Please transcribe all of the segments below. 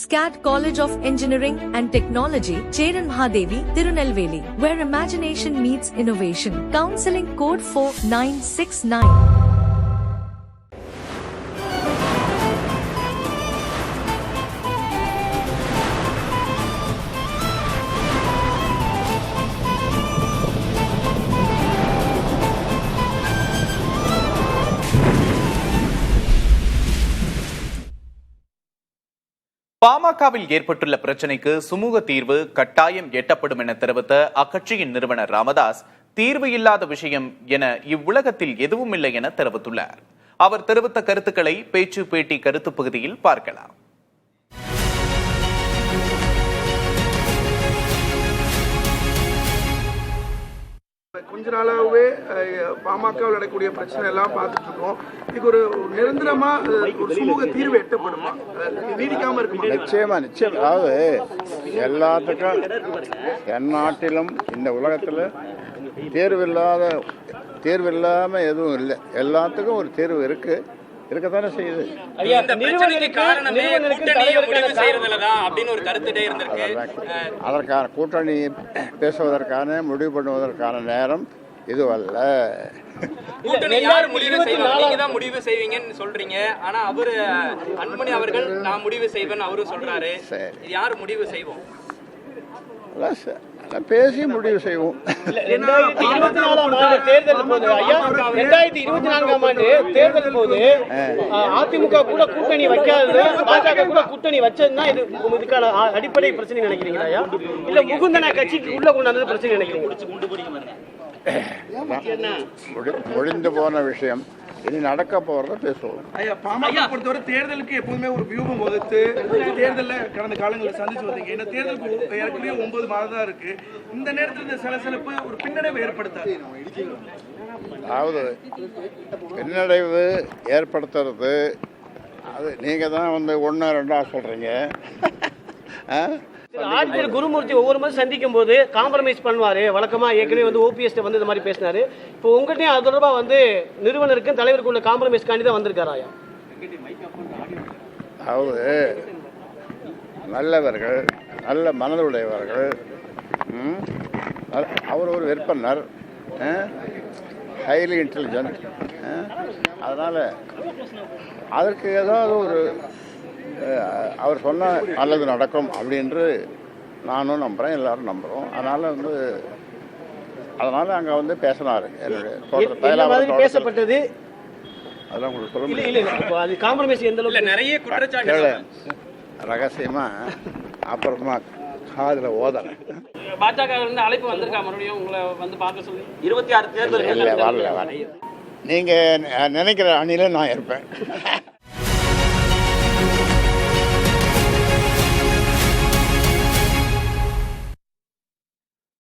SCAT College of Engineering and Technology, Cheran Mahadevi, Tirunelveli, where imagination meets innovation. Counseling code 4969. பாமகவில் ஏற்பட்டுள்ள பிரச்சினைக்கு சுமூக தீர்வு கட்டாயம் எட்டப்படும் என தெரிவித்த அக்கட்சியின் நிறுவனர் ராமதாஸ், தீர்வு இல்லாத விஷயம் என இவ்வுலகத்தில் எதுவும் இல்லை என தெரிவித்துள்ளார். அவர் தெரிவித்த கருத்துக்களை பேச்சு பேட்டி கருத்து பகுதியில் பார்க்கலாம். கொஞ்ச நாளாகவே பாமகவில் நடக்கக்கூடிய பிரச்சனை எல்லாம் பார்த்துட்டு இருக்கோம். இதுக்கு ஒரு நிரந்தரமா ஒரு சுமூக தீர்வு எட்டப்படுமா, நீடிக்காம இருக்குமா? நிச்சயமா. அதாவது எல்லாத்துக்கும் எந்நாட்டிலும் இந்த உலகத்துல தேர்வு இல்லாம எதுவும் இல்லை. எல்லாத்துக்கும் ஒரு தேர்வு இருக்கத்தானே செய்யுது. அதற்கான கூட்டணி பேசுவதற்கான முடிவு பண்ணுவதற்கான நேரம் இதுவல்ல. முடிவு செய்வீங்கன்னு சொல்றீங்க, ஆனா அவரு அன்புமணி அவர்கள் நான் முடிவு செய்வேன் அவரும் சொல்றாரு. யார் முடிவு செய்வோம்? பேசி முடிவு செய்வோம். 2024ஆம் ஆண்டு தேர்தல் போது 2024ஆம் ஆண்டு தேர்தல் போது அதிமுக கூட கூட்டணி வைக்காதது, பாஜக கூட கூட்டணி வச்சதுன்னா இதுக்கான அடிப்படை பிரச்சனை நினைக்கிறீங்களா? இல்ல முகுந்தனா கட்சிக்கு உள்ள கொண்டாந்து பிரச்சனை நினைக்கிறீங்க? முடிந்து போன விஷயம், இனி நடக்க போறத பேசுவோம். ஐயா, பாமக பொறுத்தவரை தேர்தலுக்கு எப்போதுமே ஒரு வியூகம் வகுத்து தேர்தலில் கடந்த காலங்களில் சந்திச்சு வந்தீங்க. இந்த தேர்தலுக்கு ஏற்கனவே 9 மாதம் தான் இருக்கு. இந்த நேரத்தில் இந்த சலசலப்பு ஒரு பின்னடைவு ஏற்படுத்தாது? அதாவது பின்னடைவு ஏற்படுத்துறது அது நீங்க தான் 1 2 சொல்றீங்க. ஆட்சியர் குருமூர்த்தி ஒவ்வொரு மாதிரி சந்திக்கும் போது காம்ப்ரமைஸ் பண்ணுவாரு. வழக்கமா ஏற்கனவே ஓபிஎஸ் வந்து இந்த மாதிரி பேசினாரு. இப்போ உங்கள்கிட்டயும் அது தொடர்பா நிறுவனருக்கும் தலைவருக்கு உள்ள காம்ப்ரமைஸ் காண்டி தான் வந்திருக்காராயா? அதாவது நல்லவர்கள், நல்ல மனதுடையவர்கள், அவர் ஒரு விற்பனர், ஹைலி இன்டெலிஜென்ட். அதனால அதற்கு ஏதாவது ஒரு அவர் சொன்ன நல்லது நடக்கும் அப்படின்று நானும் நம்புகிறேன், எல்லாரும் நம்புகிறோம். அதனால் அங்கே பேசினார். என்னுடைய பேசப்பட்டது அதெல்லாம் உங்களுக்கு சொல்ல முடியல. ரகசியமாக அப்புறமா காதில் ஓதலை. பாஜக அழைப்பு வந்திருக்கா மறுபடியும் உங்களை பார்க்க சொல்லி? 26 தேர்தல் இல்லை, வரல. நீங்கள் நினைக்கிற அணியில நான் இருப்பேன்.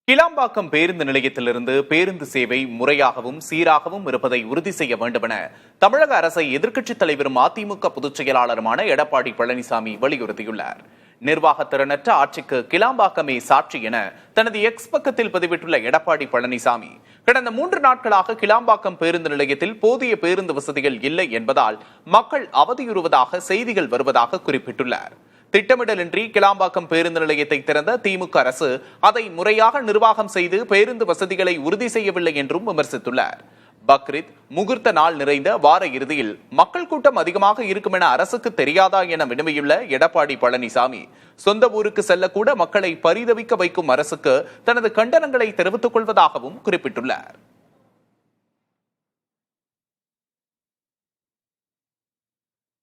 கிளாம்பாக்கம் பேருந்து நிலையத்திலிருந்து பேருந்து சேவை முறையாகவும் சீராகவும் இருப்பதை உறுதி செய்ய வேண்டும் என தமிழக அரசை எதிர்க்கட்சித் தலைவரும் அதிமுக பொதுச் செயலாளருமான எடப்பாடி பழனிசாமி வலியுறுத்தியுள்ளார். நிர்வாக திறனற்ற ஆட்சிக்கு கிளாம்பாக்கமே சாட்சி என தனது எக்ஸ் பக்கத்தில் பதிவிட்டுள்ள எடப்பாடி பழனிசாமி, கடந்த 3 நாட்களாக கிளாம்பாக்கம் பேருந்து நிலையத்தில் போதிய பேருந்து வசதிகள் இல்லை என்பதால் மக்கள் அவதியுறுவதாக செய்திகள் வருவதாக குறிப்பிட்டுள்ளார். திட்டமிடலின்றி கிளாம்பாக்கம் பேருந்து நிலையத்தை திறந்த திமுக அரசு அதை முறையாக நிர்வாகம் செய்து பேருந்து வசதிகளை உறுதி செய்யவில்லை என்றும் விமர்சித்துள்ளார். பக்ரீத் முகூர்த்த நாள் நிறைந்த வார இறுதியில் மக்கள் கூட்டம் அதிகமாக இருக்கும் என அரசுக்கு தெரியாதா என வினவியுள்ள எடப்பாடி பழனிசாமி, சொந்த ஊருக்கு செல்லக்கூட மக்களை பரிதவிக்க வைக்கும் அரசுக்கு தனது கண்டனங்களை தெரிவித்துக் கொள்வதாகவும் குறிப்பிட்டுள்ளார்.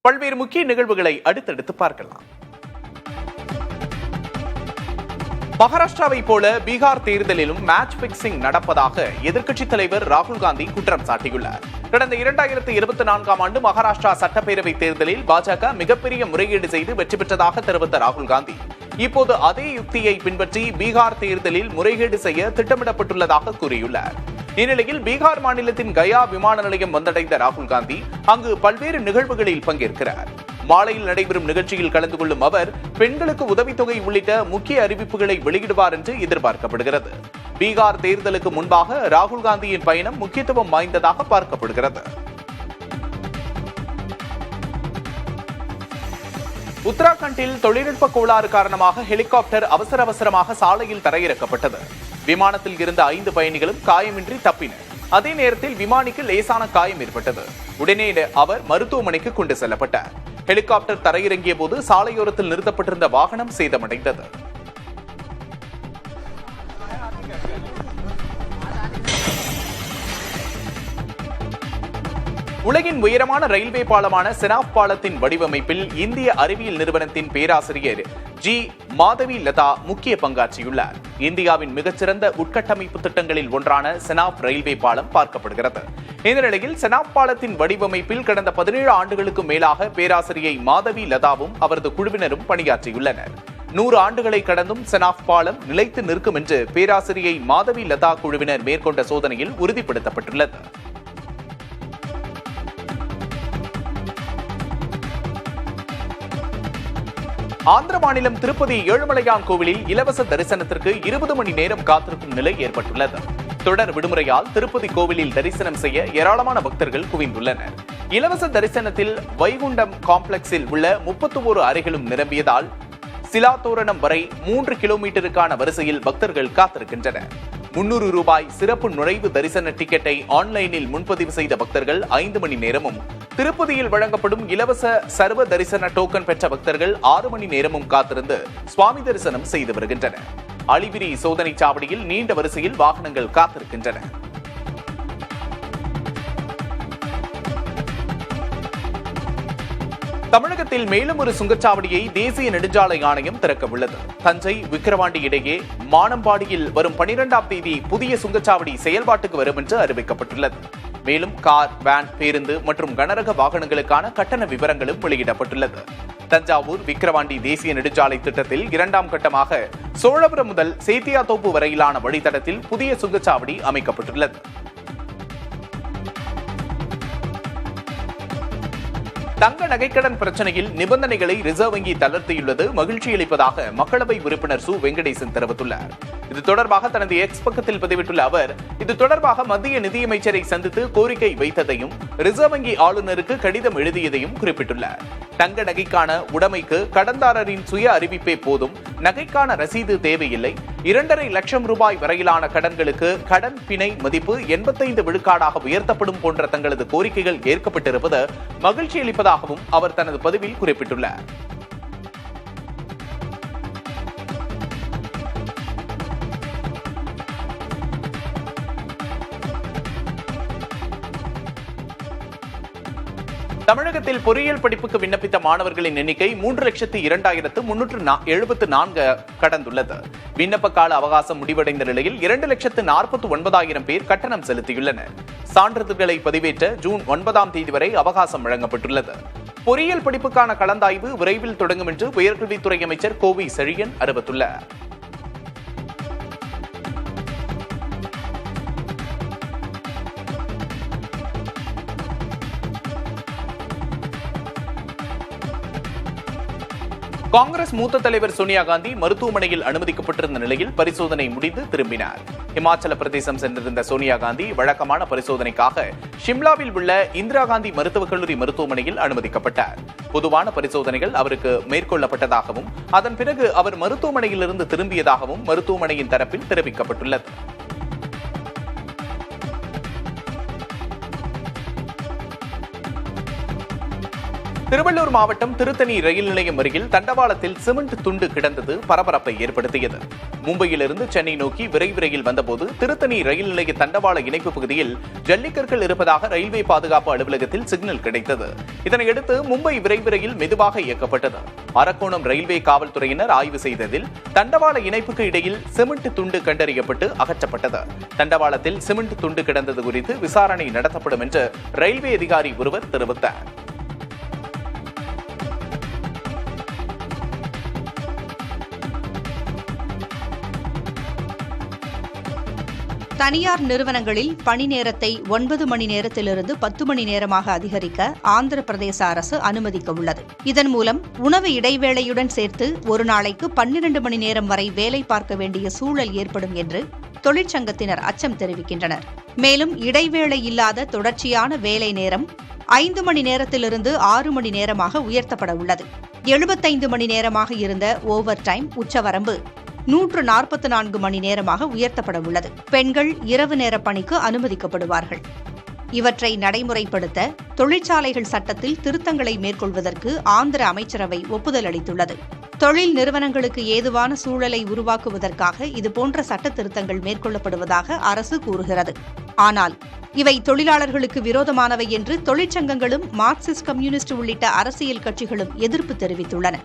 பல்வேறு முக்கிய நிகழ்வுகளை அடுத்தடுத்து பார்க்கலாம். மகாராஷ்டிராவை போல பீகார் தேர்தலிலும் மேட்ச் பிக்சிங் நடப்பதாக எதிர்க்கட்சித் தலைவர் ராகுல் காந்தி குற்றம் சாட்டியுள்ளார். கடந்த 2024ஆம் ஆண்டு மகாராஷ்டிரா சட்டப்பேரவை தேர்தலில் பாஜக மிகப்பெரிய முறைகேடு செய்து வெற்றி பெற்றதாக தெரிவித்த ராகுல் காந்தி, இப்போது அதே யுக்தியை பின்பற்றி பீகார் தேர்தலில் முறைகேடு செய்ய திட்டமிடப்பட்டுள்ளதாக கூறியுள்ளார். இந்நிலையில் பீகார் மாநிலத்தின் கயா விமான நிலையம் வந்தடைந்த ராகுல் காந்தி அங்கு பல்வேறு நிகழ்வுகளில் பங்கேற்கிறார். மாலையில் நடைபெறும் நிகழ்ச்சியில் கலந்து கொள்ளும் அவர் பெண்களுக்கு உதவித்தொகை உள்ளிட்ட முக்கிய அறிவிப்புகளை வெளியிடுவார் என்று எதிர்பார்க்கப்படுகிறது. பீகார் தேர்தலுக்கு முன்பாக ராகுல் காந்தியின் பயணம் முக்கியத்துவம் வாய்ந்ததாக பார்க்கப்படுகிறது. உத்தராகண்டில் தொழில்நுட்ப கோளாறு காரணமாக ஹெலிகாப்டர் அவசரமாக சாலையில் தரையிறக்கப்பட்டது. விமானத்தில் இருந்த 5 பயணிகளும் காயமின்றி தப்பினர். அதே நேரத்தில் விமானிக்கு லேசான காயம் ஏற்பட்டது. உடனே அவர் மருத்துவமனைக்கு கொண்டு செல்லப்பட்டார். ஹெலிகாப்டர் தரையிறங்கிய போது சாலையோரத்தில் நிறுத்தப்பட்டிருந்த வாகனம் சேதமடைந்தது. உலகின் உயரமான ரயில்வே பாலமான செனாப் பாலத்தின் வடிவமைப்பில் இந்திய அறிவியல் நிறுவனத்தின் பேராசிரியர் ஜி மாதவி லதா முக்கிய பங்காற்றியுள்ளார். இந்தியாவின் மிகச்சிறந்த உட்கட்டமைப்பு திட்டங்களில் ஒன்றான செனாப் ரயில்வே பாலம் பார்க்கப்படுகிறது. இந்த நிலையில் செனாப் பாலத்தின் வடிவமைப்பில் கடந்த 17 ஆண்டுகளுக்கும் மேலாக பேராசிரியை மாதவி லதாவும் அவரது குழுவினரும் பணியாற்றியுள்ளனர். 100 ஆண்டுகளை கடந்தும் செனாப் பாலம் நிலைத்து நிற்கும் என்று பேராசிரியை மாதவி லதா குழுவினர் மேற்கொண்ட சோதனையில் உறுதிப்படுத்தப்பட்டுள்ளது. ஆந்திர மாநிலம் திருப்பதி ஏழுமலையான் கோவிலில் இலவச தரிசனத்திற்கு 20 மணி நேரம் காத்திருக்கும் நிலை ஏற்பட்டுள்ளது. தொடர் விடுமுறையால் திருப்பதி கோவிலில் தரிசனம் செய்ய ஏராளமான பக்தர்கள் குவிந்துள்ளனர். இலவச தரிசனத்தில் வைகுண்டம் காம்ப்ளெக்ஸில் உள்ள 31 அறைகளும் நிரம்பியதால் சிலாத்தோரணம் வரை 3 கிலோமீட்டருக்கான வரிசையில் பக்தர்கள் காத்திருக்கின்றனர். 300 ரூபாய் சிறப்பு நுழைவு தரிசன டிக்கெட்டை ஆன்லைனில் முன்பதிவு செய்த பக்தர்கள் 5 மணி நேரமும், திருப்பதியில் வழங்கப்படும் இலவச சர்வ தரிசன டோக்கன் பெற்ற பக்தர்கள் 6 மணி நேரமும் காத்திருந்து சுவாமி தரிசனம் செய்து வருகின்றனர். அலிபிரி சோதனை சாவடியில் நீண்ட வரிசையில் வாகனங்கள் காத்திருக்கின்றன. தமிழகத்தில் மேலும் ஒரு சுங்கச்சாவடியை தேசிய நெடுஞ்சாலை ஆணையம் திறக்க உள்ளது. தஞ்சை விக்கிரவாண்டி இடையே மானம்பாடியில் வரும் 12ஆம் தேதி புதிய சுங்கச்சாவடி செயல்பாட்டுக்கு வரும் என்று அறிவிக்கப்பட்டுள்ளது. மேலும் கார், வேன், பேருந்து மற்றும் கனரக வாகனங்களுக்கான கட்டண விவரங்களும் வெளியிடப்பட்டுள்ளது. தஞ்சாவூர் விக்கிரவாண்டி தேசிய நெடுஞ்சாலை திட்டத்தில் 2ஆம் கட்டமாக சோழபுரம் முதல் சேத்தியாத்தோப்பு வரையிலான வழித்தடத்தில் புதிய சுங்கச்சாவடி அமைக்கப்பட்டுள்ளது. தங்க நகைக்கடன் பிரச்சனையில் நிபந்தனைகளை ரிசர்வ் வங்கி தளர்த்தியுள்ளது மகிழ்ச்சி அளிப்பதாக மக்களவை உறுப்பினர் சு வெங்கடேசன் தெரிவித்துள்ளார். இது தொடர்பாக தனது எக்ஸ் பக்கத்தில் பதிவிட்டுள்ள அவர், இது தொடர்பாக மத்திய நிதியமைச்சரை சந்தித்து கோரிக்கை வைத்ததையும் ரிசர்வ் வங்கி ஆளுநருக்கு கடிதம் எழுதியதையும் குறிப்பிட்டுள்ளார். தங்க நகைக்கான உடைமைக்கு கடன்தாரரின் சுய அறிவிப்பே போதும், நகைக்கான ரசீது தேவையில்லை. 2.5 லட்சம் ரூபாய் வரையிலான கடன்களுக்கு கடன் பிணை மதிப்பு 85 விழுக்காடாக உயர்த்தப்படும் போன்ற தங்களது கோரிக்கைகள் ஏற்கப்பட்டிருப்பது மகிழ்ச்சி அளிப்பதாகவும் அவர் தனது பதிவில் குறிப்பிட்டுள்ளார். தமிழகத்தில் பொறியியல் படிப்புக்கு விண்ணப்பித்த மாணவர்களின் எண்ணிக்கை 3,02,374 கடந்துள்ளது. விண்ணப்ப கால அவகாசம் முடிவடைந்த நிலையில் 2,49,000 பேர் கட்டணம் செலுத்தியுள்ளனர். சான்றிதழ்களை பதிவேற்ற ஜூன் 9ஆம் தேதி வரை அவகாசம் வழங்கப்பட்டுள்ளது. பொறியியல் படிப்புக்கான கலந்தாய்வு விரைவில் தொடங்கும் என்று உயர்கல்வித்துறை அமைச்சர் கோவி செழியன் அறிவித்துள்ளார். காங்கிரஸ் மூத்த தலைவர் சோனியா காந்தி மருத்துவமனையில் அனுமதிக்கப்பட்டிருந்த நிலையில் பரிசோதனை முடிந்து திரும்பினார். இமாச்சல பிரதேசம் சென்றிருந்த சோனியா காந்தி வழக்கமான பரிசோதனைக்காக ஷிம்லாவில் உள்ள இந்திரா காந்தி மருத்துவக் கல்லூரி மருத்துவமனையில் அனுமதிக்கப்பட்டார். பொதுவான பரிசோதனைகள் அவருக்கு மேற்கொள்ளப்பட்டதாகவும் அதன் பிறகு அவர் மருத்துவமனையிலிருந்து திரும்பியதாகவும் மருத்துவமனையின் தரப்பில் தெரிவிக்கப்பட்டுள்ளது. திருவள்ளூர் மாவட்டம் திருத்தணி ரயில் நிலையம் அருகில் தண்டவாளத்தில் சிமெண்ட் துண்டு கிடந்தது பரபரப்பை ஏற்படுத்தியது. மும்பையிலிருந்து சென்னை நோக்கி விரைவு ரயில் வந்தபோது திருத்தணி ரயில் நிலைய தண்டவாள இணைப்பு பகுதியில் ஜல்லிக்கற்கள் இருப்பதாக ரயில்வே பாதுகாப்பு அலுவலகத்தில் சிக்னல் கிடைத்தது. இதனையடுத்து மும்பை விரைவு ரயில் மெதுவாக இயக்கப்பட்டது. அரக்கோணம் ரயில்வே காவல்துறையினர் ஆய்வு செய்ததில் தண்டவாள இணைப்புக்கு இடையில் சிமெண்ட் துண்டு கண்டறியப்பட்டு அகற்றப்பட்டது. தண்டவாளத்தில் சிமெண்ட் துண்டு கிடந்தது குறித்து விசாரணை நடத்தப்படும் என்று ரயில்வே அதிகாரி ஒருவர் தெரிவித்தார். தனியார் நிறுவனங்களில் பணி நேரத்தை 9 மணி நேரத்திலிருந்து 10 மணி நேரமாக அதிகரிக்க ஆந்திர பிரதேச அரசு அனுமதிக்க உள்ளது. இதன் மூலம் உணவு இடைவேளையுடன் சேர்த்து ஒரு நாளைக்கு 12 மணி நேரம் வரை வேலை பார்க்க வேண்டிய சூழல் ஏற்படும் என்று தொழிற்சங்கத்தினர் அச்சம் தெரிவிக்கின்றனர். மேலும் இடைவேளை இல்லாத தொடர்ச்சியான வேலை நேரம் 5 மணி நேரத்திலிருந்து 6 மணி நேரமாக உயர்த்தப்பட உள்ளது. 75 மணி நேரமாக இருந்த ஓவர் டைம் உச்சவரம்பு 144 மணி நேரமாக உயர்த்தப்பட உள்ளது. பெண்கள் இரவு நேர பணிக்கு அனுமதிக்கப்படுவார்கள். இவற்றை நடைமுறைப்படுத்த தொழிற்சாலைகள் சட்டத்தில் திருத்தங்களை மேற்கொள்வதற்கு ஆந்திர அமைச்சரவை ஒப்புதல் அளித்துள்ளது. தொழில் நிறுவனங்களுக்கு ஏதுவான சூழலை உருவாக்குவதற்காக இதுபோன்ற சட்ட திருத்தங்கள் மேற்கொள்ளப்படுவதாக அரசு கூறுகிறது. ஆனால் இவை தொழிலாளர்களுக்கு விரோதமானவை என்று தொழிற்சங்கங்களும் மார்க்சிஸ்ட் கம்யூனிஸ்ட் உள்ளிட்ட அரசியல் கட்சிகளும் எதிர்ப்பு தெரிவித்துள்ளன.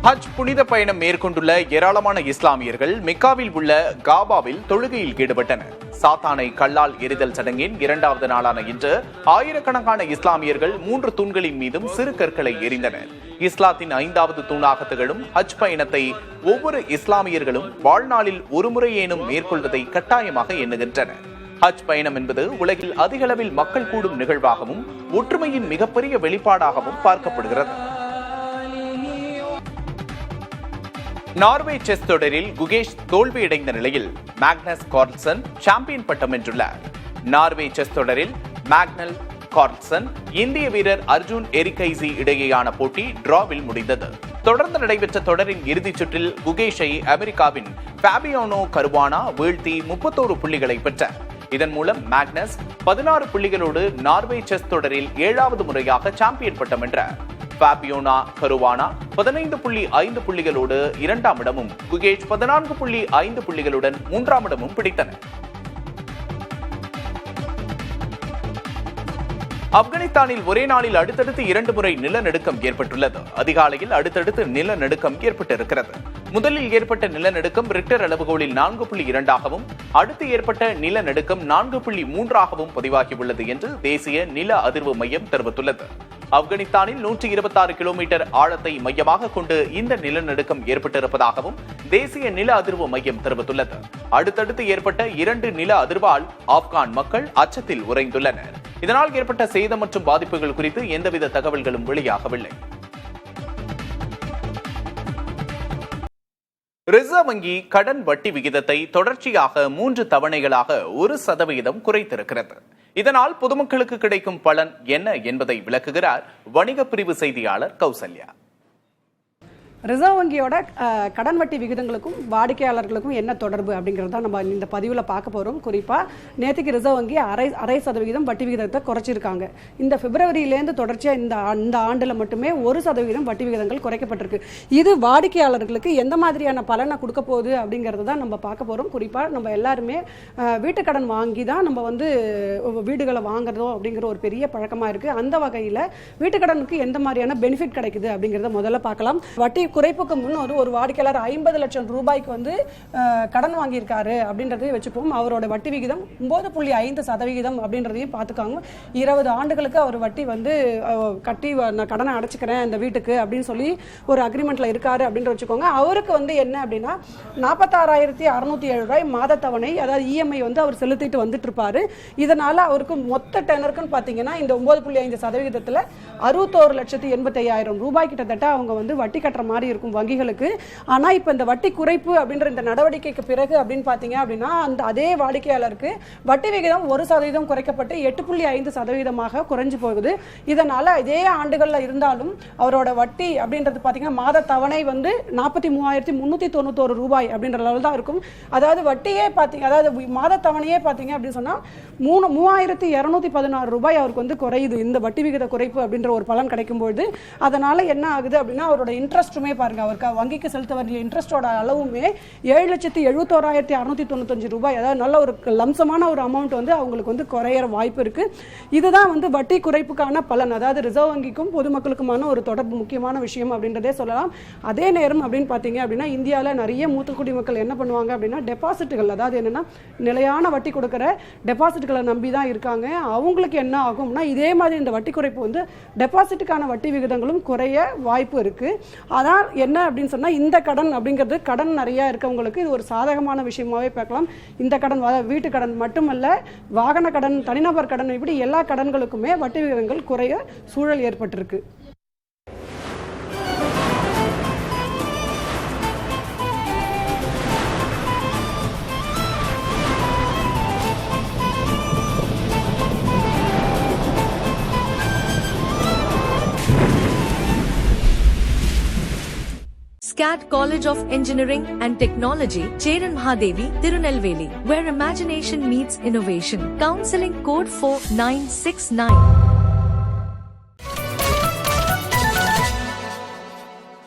ஹஜ் புனித பயணம் மேற்கொண்டுள்ள ஏராளமான இஸ்லாமியர்கள் மெக்காவில் உள்ள காபாவில் தொழுகையில் ஈடுபட்டனர். சாத்தானை கல்லால் எரிதல் சடங்கின் 2வது நாளான இன்று ஆயிரக்கணக்கான இஸ்லாமியர்கள் 3 தூண்களின் மீதும் சிறு கற்களை எறிந்தனர். இஸ்லாத்தின் 5வது தூணாக திகழும் ஹஜ் பயணத்தை ஒவ்வொரு இஸ்லாமியர்களும் வாழ்நாளில் ஒருமுறையேனும் மேற்கொள்வதை கட்டாயமாக எண்ணுகின்றனர். ஹஜ் பயணம் என்பது உலகில் அதிகளவில் மக்கள் கூடும் நிகழ்வாகவும் ஒற்றுமையின் மிகப்பெரிய வெளிப்பாடாகவும் பார்க்கப்படுகிறது. நார்வே செஸ் தொடரில் குகேஷ் தோல்வியடைந்த நிலையில் மேக்னஸ் கார்ல்சன் சாம்பியன் பட்டம் வென்றுள்ளார். நார்வே செஸ் தொடரில் மேக்னஸ் கார்ல்சன் இந்திய வீரர் அர்ஜுன் எரிகைசி இடையேயான போட்டி டிராவில் முடிந்தது. தொடர்ந்து நடைபெற்ற தொடரின் இறுதிச் சுற்றில் குகேஷை அமெரிக்காவின் ஃபேபியானோ கருவானா வீழ்த்தி 31 புள்ளிகளை பெற்றார். இதன் மூலம் மேக்னஸ் 16 புள்ளிகளோடு நார்வே செஸ் தொடரில் 7வது முறையாக சாம்பியன் பட்டம் வென்றார். ஃபேபியோனா கருவானா 15.5 புள்ளிகளோடு 2ஆம் இடமும், குகேஷ் 14.5 புள்ளிகளுடன் 3ஆம் இடமும் பிடித்தனர். ஆப்கானிஸ்தானில் ஒரே நாளில் அடுத்தடுத்து 2 முறை நிலநடுக்கம் ஏற்பட்டுள்ளது. அதிகாலையில் அடுத்தடுத்து நிலநடுக்கம் ஏற்பட்டிருக்கிறது. முதலில் ஏற்பட்ட நிலநடுக்கம் ரிக்டர் அளவுகோலில் 4.2ஆகவும் அடுத்து ஏற்பட்ட நிலநடுக்கம் 4.3ஆகவும் பதிவாகியுள்ளது என்று தேசிய நில அதிர்வு மையம் தெரிவித்துள்ளது. ஆப்கானிஸ்தானில் 126 கிலோமீட்டர் ஆழத்தை மையமாக கொண்டு இந்த நிலநடுக்கம் ஏற்பட்டிருப்பதாகவும் தேசிய நில அதிர்வு மையம் தெரிவித்துள்ளது. அடுத்தடுத்து ஏற்பட்ட 2 நில அதிர்வால் ஆப்கான் மக்கள் அச்சத்தில் உறைந்துள்ளனர். இதனால் ஏற்பட்ட சேதம் மற்றும் பாதிப்புகள் குறித்து எந்தவித தகவல்களும் வெளியாகவில்லை. ரிசர்வ் வங்கி கடன் வட்டி விகிதத்தை தொடர்ச்சியாக 3 தவணைகளாக 1% குறைத்திருக்கிறது. இதனால் பொதுமக்களுக்கு கிடைக்கும் பலன் என்ன என்பதை விளக்குகிறார் வணிக பிரிவு செய்தியாளர் கௌசல்யா. ரிசர்வ் வங்கியோட கடன் வட்டி விகிதங்களுக்கும் வாடிக்கையாளர்களுக்கும் என்ன தொடர்பு அப்படிங்கிறது தான் நம்ம இந்த பதிவில் பார்க்க போகிறோம். குறிப்பாக நேற்றுக்கு ரிசர்வ் வங்கி 0.5% வட்டி விகிதத்தை குறைச்சிருக்காங்க. இந்த பிப்ரவரியிலேருந்து தொடர்ச்சியாக இந்த ஆண்டில் மட்டுமே 1% வட்டி விகிதங்கள் குறைக்கப்பட்டிருக்கு. இது வாடிக்கையாளர்களுக்கு எந்த மாதிரியான பலனை கொடுக்க போகுது அப்படிங்கிறது தான் நம்ம பார்க்க போகிறோம். குறிப்பாக நம்ம எல்லாருமே வீட்டு கடன் வாங்கி தான் நம்ம வீடுகளை வாங்குறதோ அப்படிங்கிற ஒரு பெரிய பழக்கமாக இருக்குது. அந்த வகையில் வீட்டுக்கடனுக்கு எந்த மாதிரியான பெனிஃபிட் கிடைக்குது அப்படிங்கிறத முதல்ல பார்க்கலாம். வட்டி குறைப்புக்கு முன் ஒரு வாடிக்கையாளர் 50 லட்சம் ரூபாய்க்கு கடன் வாங்கியிருக்காரு அப்படின்றதையும் வச்சுப்போம். அவரோட வட்டி விகிதம் 9.5% அப்படின்றதையும் பார்த்துக்காங்க. 20 ஆண்டுகளுக்கு அவர் வட்டி கட்டி நான் கடனை அடைச்சிக்கிறேன் இந்த வீட்டுக்கு அப்படின்னு சொல்லி ஒரு அக்ரிமெண்ட்ல இருக்காரு அப்படின்னு வச்சுக்கோங்க. அவருக்கு என்ன அப்படின்னா 46,607 ரூபாய் மாத தவணை, அதாவது இஎம்ஐ அவர் செலுத்திட்டு வந்துட்டு இருப்பாரு. இதனால அவருக்கு மொத்த டெனருக்குன்னு பார்த்தீங்கன்னா இந்த 9.5%, 61,85,000 ரூபாய் கிட்டத்தட்ட அவங்க வட்டி கட்டுற மாதிரி இருக்கும் வங்கிகளுக்கு. ஆனா இப்ப இந்த வட்டி குறைப்பு அப்படின்ற இந்த நடவடிக்கைக்கு பிறகு அப்படின்னு பாத்தீங்க அப்படின்னா அதே வாடிக்கையாளருக்கு வட்டி விகிதம் 1% குறைக்கப்பட்டு 8.5% குறைஞ்சு போகுது. இதனால இதே ஆண்டுகள்ல இருந்தாலும் அவரோட வட்டி அப்படின்றது பாத்தீங்கன்னா மாத தவணை 43,391 ரூபாய் அப்படின்ற அளவில் தான் இருக்கும். அதாவது வட்டியே பாத்தீங்க, அதாவது மாத தவணையே பாத்தீங்க அப்படின்னு சொன்னா 3,216 ரூபாய் அவருக்கு குறையுது இந்த வட்டி விகித குறைப்பு அப்படின்ற ஒரு பலன் கிடைக்கும்போது. அதனால என்ன ஆகுது அப்படின்னா அவரோட இன்ட்ரெஸ்ட்டுமே பாருங்க, அவருக்கு வங்கிக்கு செலுத்த வேண்டிய இன்ட்ரெஸ்டோட அளவுமே 7,71,695 ரூபாய், அதாவது நல்ல ஒரு லம்சமான ஒரு அமௌண்ட் அவங்களுக்கு குறையிற வாய்ப்பு இருக்கு. இதுதான் வட்டி குறைப்புக்கான பலன். அதாவது ரிசர்வ் வங்கிக்கும் பொதுமக்களுக்குமான ஒரு தொடர்பு முக்கியமான விஷயம் அப்படின்றதே சொல்லலாம். அதே நேரம் அப்படின்னு பார்த்தீங்க அப்படின்னா இந்தியாவில் நிறைய மூத்த குடிமக்கள் என்ன பண்ணுவாங்க அப்படின்னா டெபாசிட்டுகள், அதாவது என்னன்னா நிலையான வட்டி கொடுக்குற டெபாசிட்டுகளை நம்பி தான் இருக்காங்க. அவங்களுக்கு என்ன ஆகும்னா இதே மாதிரி இந்த வட்டி குறைப்பு டெபாசிட்டுக்கான வட்டி விகிதங்களும் குறைய வாய்ப்பு இருக்கு. ஆனால் என்ன அப்படின்னு சொன்னா இந்த கடன் அப்படிங்கிறது கடன் நிறைய இருக்கவங்களுக்கு இது ஒரு சாதகமான விஷயமாவே பார்க்கலாம். இந்த கடன் வீட்டு கடன் மட்டுமல்ல, வாகன கடன், தனிநபர் கடன், இப்படி எல்லா கடன்களுக்குமே வட்டி விகிதங்கள் குறைய சூழல் ஏற்பட்டிருக்கு. SCAD College of Engineering and Technology, Cheran Mahadevi, Tirunelveli, where imagination meets innovation. Counseling code 4969.